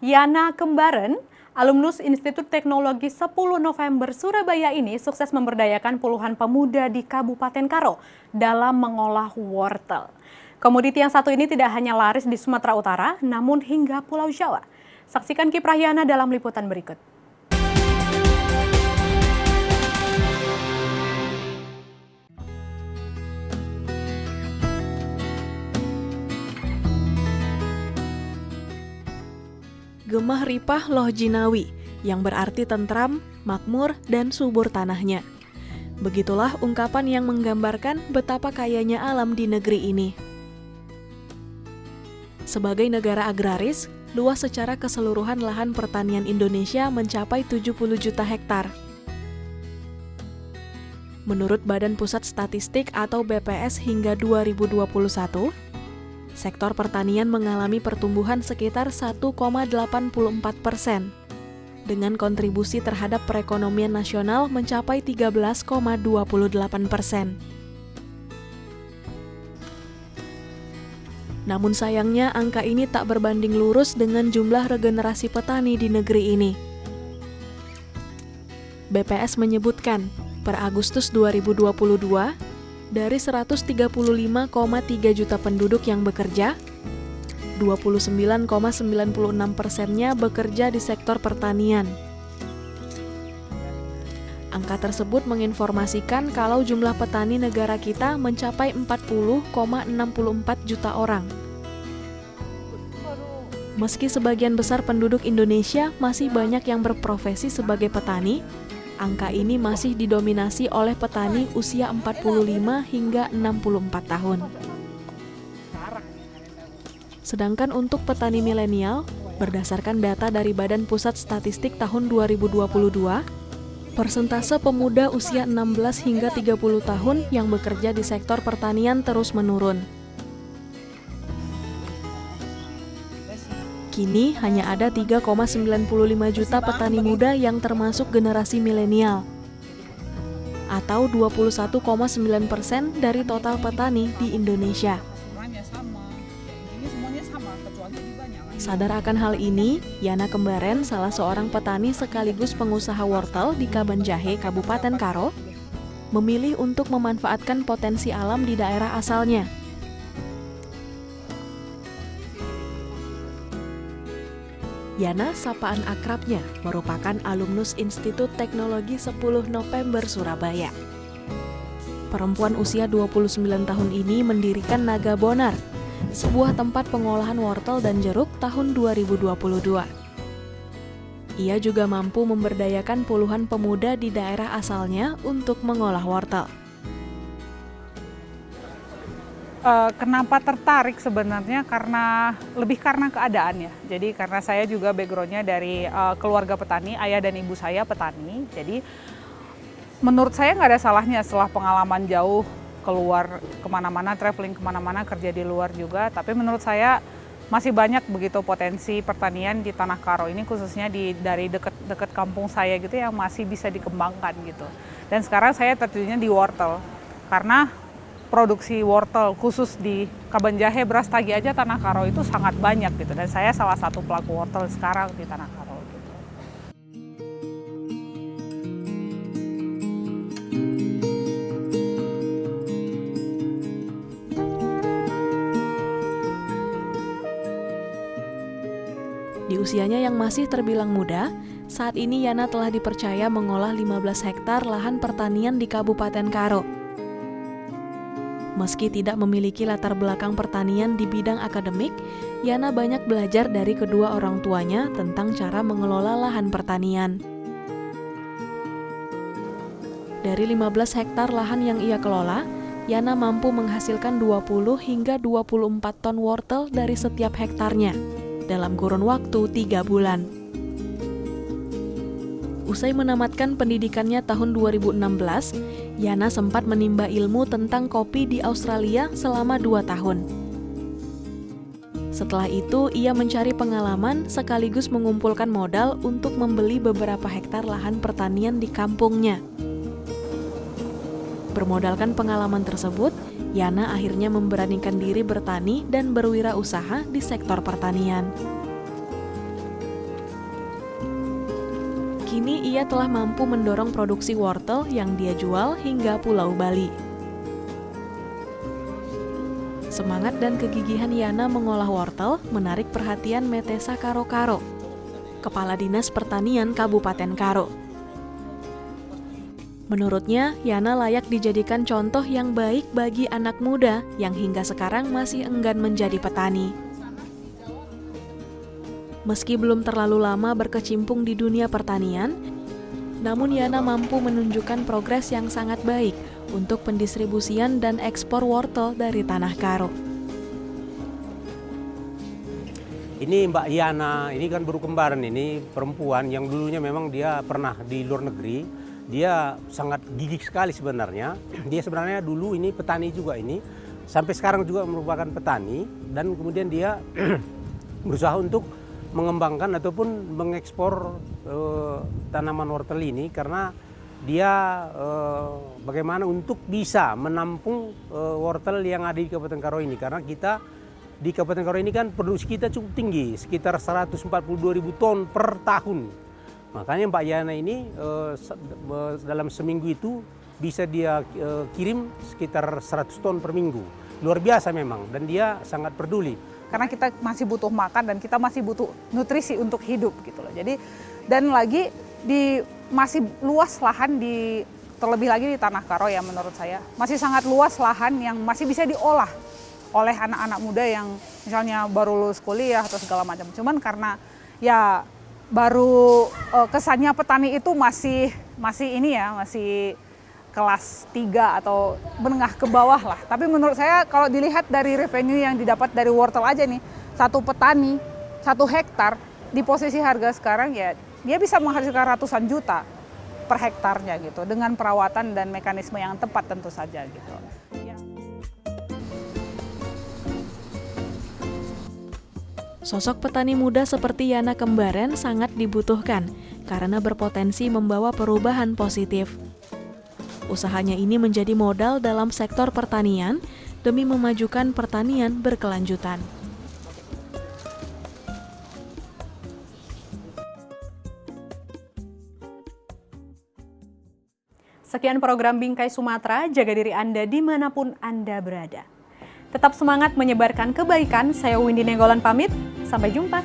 Yana Kembaren, alumnus Institut Teknologi 10 November Surabaya ini sukses memberdayakan puluhan pemuda di Kabupaten Karo dalam mengolah wortel. Komoditi yang satu ini tidak hanya laris di Sumatera Utara, namun hingga Pulau Jawa. Saksikan kiprah Yana dalam liputan berikut. Gemah Ripah Loh Jinawi, yang berarti tentram, makmur, dan subur tanahnya. Begitulah ungkapan yang menggambarkan betapa kayanya alam di negeri ini. Sebagai negara agraris, luas secara keseluruhan lahan pertanian Indonesia mencapai 70 juta hektar. Menurut Badan Pusat Statistik atau BPS hingga 2021, sektor pertanian mengalami pertumbuhan sekitar 1,84%, dengan kontribusi terhadap perekonomian nasional mencapai 13,28%. Namun sayangnya angka ini tak berbanding lurus dengan jumlah regenerasi petani di negeri ini. BPS menyebutkan, per Agustus 2022, dari 135,3 juta penduduk yang bekerja, 29,96%-nya bekerja di sektor pertanian. Angka tersebut menginformasikan kalau jumlah petani negara kita mencapai 40,64 juta orang. Meski sebagian besar penduduk Indonesia masih banyak yang berprofesi sebagai petani, angka ini masih didominasi oleh petani usia 45 hingga 64 tahun. Sedangkan untuk petani milenial, berdasarkan data dari Badan Pusat Statistik tahun 2022, persentase pemuda usia 16 hingga 30 tahun yang bekerja di sektor pertanian terus menurun. Kini hanya ada 3,95 juta petani muda yang termasuk generasi milenial, atau 21,9% dari total petani di Indonesia. Sadar akan hal ini, Yana Kembaren, salah seorang petani sekaligus pengusaha wortel di Kabanjahe, Kabupaten Karo, memilih untuk memanfaatkan potensi alam di daerah asalnya. Yana, sapaan akrabnya, merupakan alumnus Institut Teknologi 10 November Surabaya. Perempuan usia 29 tahun ini mendirikan Naga Bonar, sebuah tempat pengolahan wortel dan jeruk tahun 2022. Ia juga mampu memberdayakan puluhan pemuda di daerah asalnya untuk mengolah wortel. Kenapa tertarik sebenarnya lebih karena keadaan ya. Jadi karena saya juga backgroundnya dari keluarga petani, ayah dan ibu saya petani. Jadi menurut saya nggak ada salahnya setelah pengalaman jauh keluar kemana-mana, traveling kemana-mana, kerja di luar juga. Tapi menurut saya masih banyak begitu potensi pertanian di Tanah Karo ini, khususnya dari dekat kampung saya gitu yang masih bisa dikembangkan gitu. Dan sekarang saya terjunnya di wortel karena produksi wortel khusus di Kabanjahe, Brastagi aja Tanah Karo itu sangat banyak gitu, dan saya salah satu pelaku wortel sekarang di Tanah Karo gitu. Di usianya yang masih terbilang muda, saat ini Yana telah dipercaya mengolah 15 hektar lahan pertanian di Kabupaten Karo. Meski tidak memiliki latar belakang pertanian di bidang akademik, Yana banyak belajar dari kedua orang tuanya tentang cara mengelola lahan pertanian. Dari 15 hektar lahan yang ia kelola, Yana mampu menghasilkan 20 hingga 24 ton wortel dari setiap hektarnya dalam kurun waktu 3 bulan. Usai menamatkan pendidikannya tahun 2016, Yana sempat menimba ilmu tentang kopi di Australia selama 2 tahun. Setelah itu, ia mencari pengalaman sekaligus mengumpulkan modal untuk membeli beberapa hektar lahan pertanian di kampungnya. Bermodalkan pengalaman tersebut, Yana akhirnya memberanikan diri bertani dan berwirausaha di sektor pertanian. ini ia telah mampu mendorong produksi wortel yang dia jual hingga Pulau Bali. Semangat dan kegigihan Yana mengolah wortel menarik perhatian Metesa Karo-Karo, Kepala Dinas Pertanian Kabupaten Karo. Menurutnya, Yana layak dijadikan contoh yang baik bagi anak muda yang hingga sekarang masih enggan menjadi petani. Meski belum terlalu lama berkecimpung di dunia pertanian, namun Yana mampu menunjukkan progres yang sangat baik untuk pendistribusian dan ekspor wortel dari Tanah Karo. Ini Mbak Yana, ini kan baru kembaran, ini perempuan yang dulunya memang dia pernah di luar negeri. Dia sangat gigih sekali sebenarnya. Dia sebenarnya dulu ini petani juga ini. Sampai sekarang juga merupakan petani. Dan kemudian dia berusaha untuk mengembangkan ataupun mengekspor tanaman wortel ini. Karena dia bagaimana untuk bisa menampung wortel yang ada di Kabupaten Karo ini. Karena kita di Kabupaten Karo ini kan produksi kita cukup tinggi. Sekitar 142.000 ton per tahun. Makanya Mbak Yana ini dalam seminggu itu bisa dia kirim sekitar 100 ton per minggu. Luar biasa memang, dan dia sangat peduli. Karena kita masih butuh makan dan kita masih butuh nutrisi untuk hidup gitu loh. Jadi dan lagi masih luas lahan terlebih lagi di Tanah Karo ya menurut saya. Masih sangat luas lahan yang masih bisa diolah oleh anak-anak muda yang misalnya baru lulus kuliah atau segala macam. Cuman karena ya baru kesannya petani itu masih kelas 3 atau menengah ke bawah lah. Tapi menurut saya kalau dilihat dari revenue yang didapat dari wortel aja nih, satu petani, 1 hektar di posisi harga sekarang ya dia bisa menghasilkan ratusan juta per hektarnya gitu dengan perawatan dan mekanisme yang tepat tentu saja gitu. Sosok petani muda seperti Yana Kembaren sangat dibutuhkan karena berpotensi membawa perubahan positif. Usahanya ini menjadi modal dalam sektor pertanian demi memajukan pertanian berkelanjutan. Sekian program Bingkai Sumatera, jaga diri Anda dimanapun Anda berada. Tetap semangat menyebarkan kebaikan, saya Windy Nenggolan pamit, sampai jumpa.